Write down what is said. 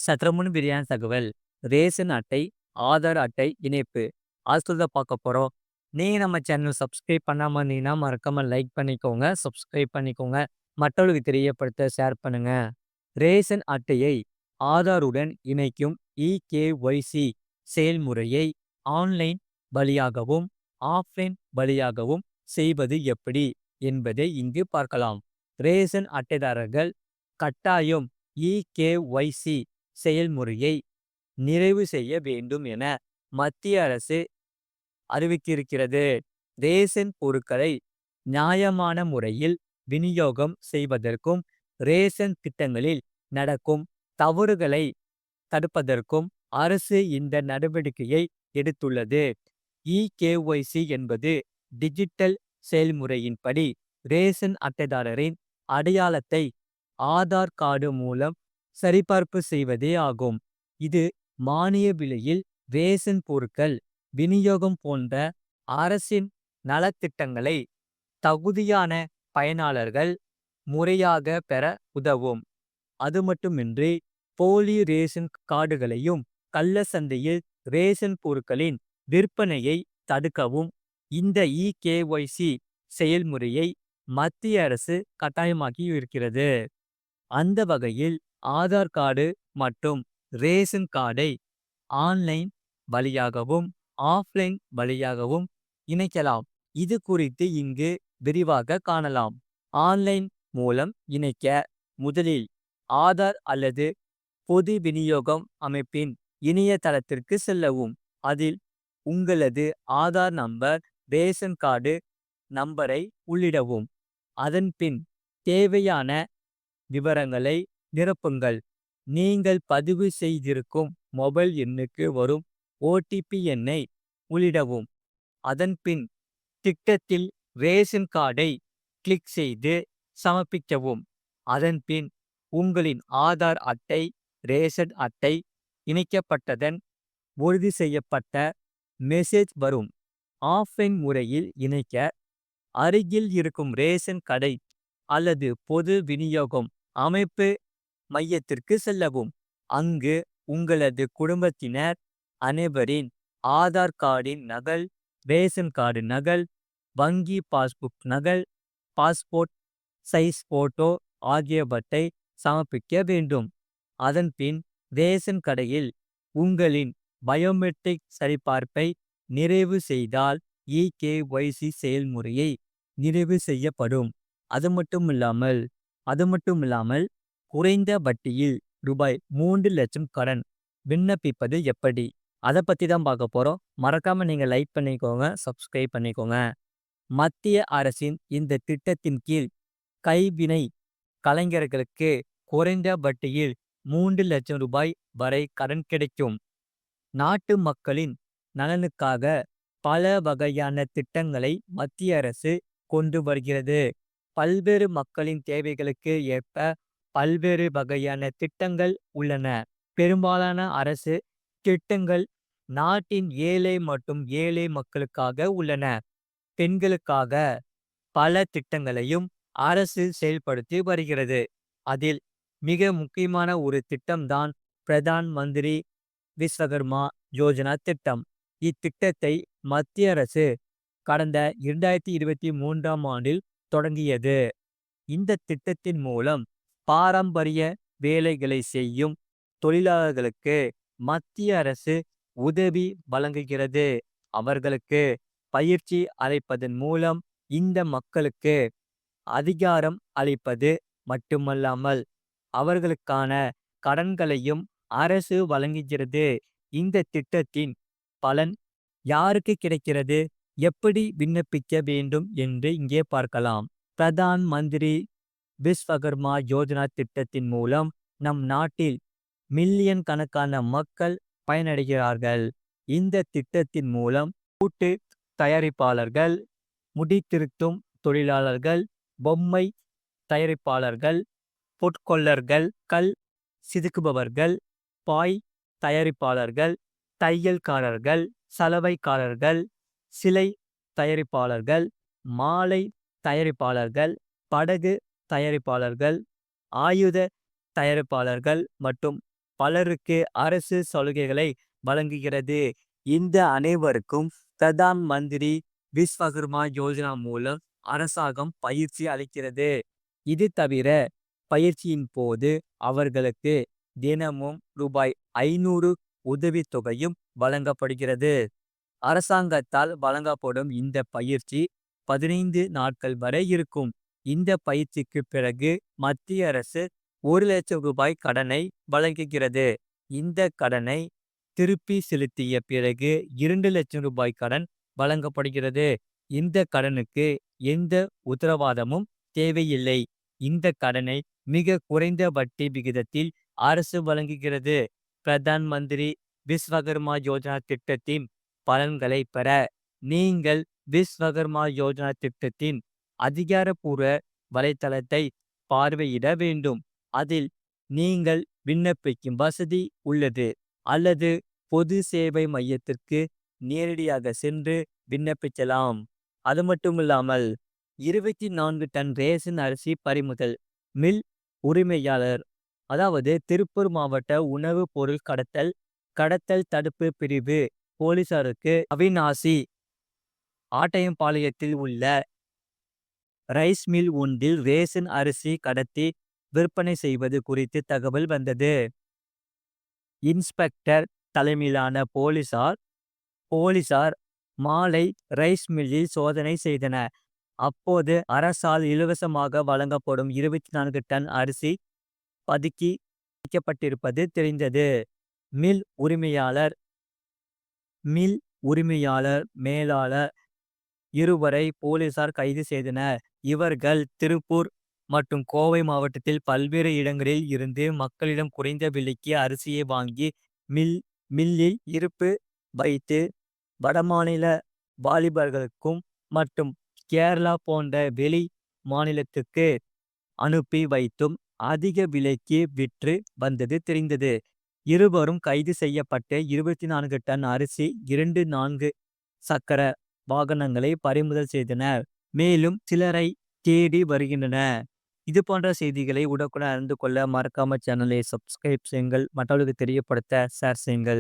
சற்றுமுன் பிரியாணி தகவல். ரேஷன் அட்டை, ஆதார் அட்டை இணைப்பு. தான் பார்க்க போறோம். நீங்க நம்ம சேனல் சப்ஸ்கிரைப் பண்ணாம இருந்தீங்கன்னா, மறக்காம லைக் பண்ணிக்கோங்க. சப்ஸ்கிரைப் பண்ணிக்கோங்க. மற்றவர்களுக்கு தெரியப்படுத்த ஷேர் பண்ணுங்க. ரேஷன் அட்டையை ஆதாருடன் இணைக்கும் இகேஒய்சி செயல்முறையை ஆன்லைன் வழியாகவும், ஆஃப்லைன் வழியாகவும் செய்வது எப்படி என்பதை இங்கு பார்க்கலாம். ரேஷன் அட்டைதாரர்கள் கட்டாயம் இகேஒய்சி செயல்முறையை நிறைவு செய்ய வேண்டும் என மத்திய அரசு அறிவித்திருக்கிறது. ரேஷன் பொருட்களை நியாயமான முறையில் விநியோகம் செய்வதற்கும், ரேஷன் திட்டங்களில் நடக்கும் தவறுகளை தடுப்பதற்கும் அரசு இந்த நடவடிக்கையை எடுத்துள்ளது. இகேஒய்சி என்பது டிஜிட்டல் செயல்முறையின்படி ரேஷன் அட்டைதாரரின் அடையாளத்தை ஆதார் கார்டு மூலம் சரிபார்ப்பு செய்வதே ஆகும். இது மானிய விலையில் ரேஷன் பொருட்கள் விநியோகம் போன்ற அரசின் நலத்திட்டங்களை தகுதியான பயனாளர்கள் முறையாக பெற உதவும். அது மட்டுமின்றி போலி ரேஷன் கார்டுகளையும் கள்ள சந்தையில் ரேஷன் பொருட்களின் விற்பனையை தடுக்கவும் இந்த இகேஒய்சி செயல்முறையை மத்திய அரசு கட்டாயமாக்கி இருக்கிறது. அந்த வகையில் ஆதார் கார்டு மற்றும் ரேஷன் கார்டை ஆன்லைன் வழியாகவும், ஆஃப்லைன் வழியாகவும் இணைக்கலாம். இது குறித்து இங்கு விரிவாக காணலாம். ஆன்லைன் மூலம் இணைக்க முதலில் ஆதார் அல்லது பொது விநியோகம் அமைப்பின் இணையதளத்திற்கு செல்லவும். அதில் உங்களது ஆதார் நம்பர், ரேஷன் கார்டு நம்பரை உள்ளிடவும். அதன் பின் தேவையான விவரங்களை நிரப்புங்கள். நீங்கள் பதிவு செய்திருக்கும் மொபைல் எண்ணுக்கு வரும் ஓடிபி எண்ணை உள்ளிடவும். அதன் பின் திட்டத்தில் ரேஷன் கார்டை கிளிக் செய்து சமர்ப்பிக்கவும். அதன் பின் உங்களின் ஆதார் அட்டை, ரேஷன் அட்டை இணைக்கப்பட்டதன் உறுதி செய்யப்பட்ட மெசேஜ் வரும். ஆஃப்லைன் முறையில் இணைக்க அருகில் இருக்கும் ரேஷன் கடை அல்லது பொது விநியோகம் அமைப்பு மையத்திற்கு செல்லவும். அங்கு உங்களது குடும்பத்தினர் அனைவரின் ஆதார் கார்டின் நகல், ரேஷன் கார்டு நகல், வங்கி பாஸ்புக் நகல், பாஸ்போர்ட் சைஸ் போட்டோ ஆகியவற்றை சமர்ப்பிக்க வேண்டும். அதன் பின் ரேஷன் கடையில் உங்களின் பயோமெட்ரிக் சரிபார்ப்பை நிறைவு செய்தால் இகேஒய்சி செயல்முறையை நிறைவு செய்யப்படும். அது மட்டுமில்லாமல் குறைந்த வட்டியில் ரூபாய் 3 லட்சம் கடன் விண்ணப்பிப்பது எப்படி, அதை பற்றி தான் பார்க்க போகிறோம். மறக்காம நீங்கள் லைக் பண்ணிக்கோங்க, சப்ஸ்கிரைப் பண்ணிக்கோங்க. மத்திய அரசின் இந்த திட்டத்தின் கீழ் கைவினை கலைஞர்களுக்கு குறைந்த வட்டியில் 3 லட்சம் ரூபாய் வரை கடன் கிடைக்கும். நாட்டு மக்களின் நலனுக்காக பல வகையான திட்டங்களை மத்திய அரசு கொண்டு வருகிறது. பல்வேறு மக்களின் தேவைகளுக்கு ஏற்ப பல்வேறு வகையான திட்டங்கள் உள்ளன. பெரும்பாலான அரசு திட்டங்கள் நாட்டின் ஏழை மற்றும் ஏழை மக்களுக்காக உள்ளன. பெண்களுக்காக பல திட்டங்களையும் அரசு செயல்படுத்தி வருகிறது. அதில் மிக முக்கியமான ஒரு திட்டம்தான் பிரதான் மந்திரி விஸ்வகர்மா யோஜனா திட்டம். இத்திட்டத்தை மத்திய அரசு கடந்த 2023ஆம் ஆண்டில் தொடங்கியது. இந்த திட்டத்தின் மூலம் பாரம்பரிய வேலைகளை செய்யும் தொழிலாளர்களுக்கு மத்திய அரசு உதவி வழங்குகிறது. அவர்களுக்கு பயிற்சி அளிப்பதன் மூலம் இந்த மக்களுக்கு அதிகாரம் அளிப்பது மட்டுமல்லாமல் அவர்களுக்கான கடன்களையும் அரசு வழங்குகிறது. இந்த திட்டத்தின் பலன் யாருக்கு கிடைக்கிறது, எப்படி விண்ணப்பிக்க வேண்டும் என்று இங்கே பார்க்கலாம். பிரதான் மந்திரி விஸ்வகர்மா யோஜனா திட்டத்தின் மூலம் நம் நாட்டில் மில்லியன் கணக்கான மக்கள் பயனடைகிறார்கள். இந்த திட்டத்தின் மூலம் கூட்டு தயாரிப்பாளர்கள், முடித்திருத்தும் தொழிலாளர்கள், பொம்மை தயாரிப்பாளர்கள், பொற்கொல்லர்கள், கல் சிதுக்குபவர்கள், பாய் தயாரிப்பாளர்கள், தையல்காரர்கள், சலவைக்காரர்கள், சிலை தயாரிப்பாளர்கள், மாலை தயாரிப்பாளர்கள், படகு தயாரிப்பாளர்கள், ஆயுத தயாரிப்பாளர்கள் மற்றும் பலருக்கு அரசு சலுகைகளை வழங்குகிறது. இந்த அனைவருக்கும் பிரதான் மந்திரி விஸ்வகர்மா யோஜனா மூலம் அரசாங்கம் பயிற்சி அளிக்கிறது. இது தவிர பயிற்சியின் போது அவர்களுக்கு தினமும் ரூபாய் 500 உதவித்தொகையும் வழங்கப்படுகிறது. அரசாங்கத்தால் வழங்கப்படும் இந்த பயிற்சி 15 நாட்கள் வரை இருக்கும். இந்த பயிற்சிக்கு பிறகு மத்திய அரசு 1,00,000 ரூபாய் கடனை வழங்குகிறது. இந்த கடனை திருப்பி செலுத்திய பிறகு 2,00,000 ரூபாய் கடன் வழங்கப்படுகிறது. இந்த கடனுக்கு எந்த உத்தரவாதமும் தேவையில்லை. இந்த கடனை மிக குறைந்த வட்டி விகிதத்தில் அரசு வழங்குகிறது. பிரதான் மந்திரி விஸ்வகர்மா யோஜனா திட்டத்தின் பலன்களை பெற நீங்கள் விஸ்வகர்மா யோஜனா திட்டத்தின் அதிகாரப்பூர்வ வலைத்தளத்தை பார்வையிட வேண்டும். அதில் நீங்கள் விண்ணப்பிக்கும் வசதி உள்ளது. அல்லது பொது சேவை மையத்திற்கு நேரடியாக சென்று விண்ணப்பிக்கலாம். அது மட்டுமில்லாமல் 24 டன் ரேஷன் அரிசி பறிமுதல். மில் உரிமையாளர் அதாவது திருப்பூர் மாவட்ட உணவு பொருள் கடத்தல் தடுப்பு பிரிவு போலீசாருக்கு அவிநாசி ஆட்டையம்பாளையத்தில் உள்ள ரைஸ் மில் ஒன்றில் ரேஷன் அரிசி கடத்தி விற்பனை செய்வது குறித்து தகவல் வந்தது. இன்ஸ்பெக்டர் தலைமையிலான போலீசார் மாலை ரைஸ் மில்லில் சோதனை செய்தனர். அப்போது அரசால் இலவசமாக வழங்கப்படும் 24 டன் அரிசி பதுக்கி வைக்கப்பட்டிருப்பது தெரிந்தது. மில் உரிமையாளர் மேலாளர் இருவரை போலீசார் கைது செய்தனர். இவர்கள் திருப்பூர் மற்றும் கோவை மாவட்டத்தில் பல்வேறு இடங்களில் இருந்து மக்களிடம் குறைந்த விலைக்கு அரிசியை வாங்கி மில்லில் இருப்பு வைத்து வடமாநில வாலிபர்களுக்கும் மற்றும் கேரளா போன்ற வெளி மாநிலத்துக்கு அனுப்பி வைத்தும் அதிக விலைக்கு விற்று வந்தது தெரிந்தது. இருவரும் கைது செய்யப்பட்டு 24 டன் அரிசி 2 4 சக்கர வாகனங்களை பறிமுதல் செய்தனர். மேலும் சிலரை தேடி வருகின்றனர். இது போன்ற செய்திகளை உடனுக்குடன் அறிந்து கொள்ள மறக்காம சேனலை சப்ஸ்கிரைப் செய்யுங்கள். மற்றவர்களுக்கு தெரியப்படுத்த ஷேர் செய்யுங்கள்.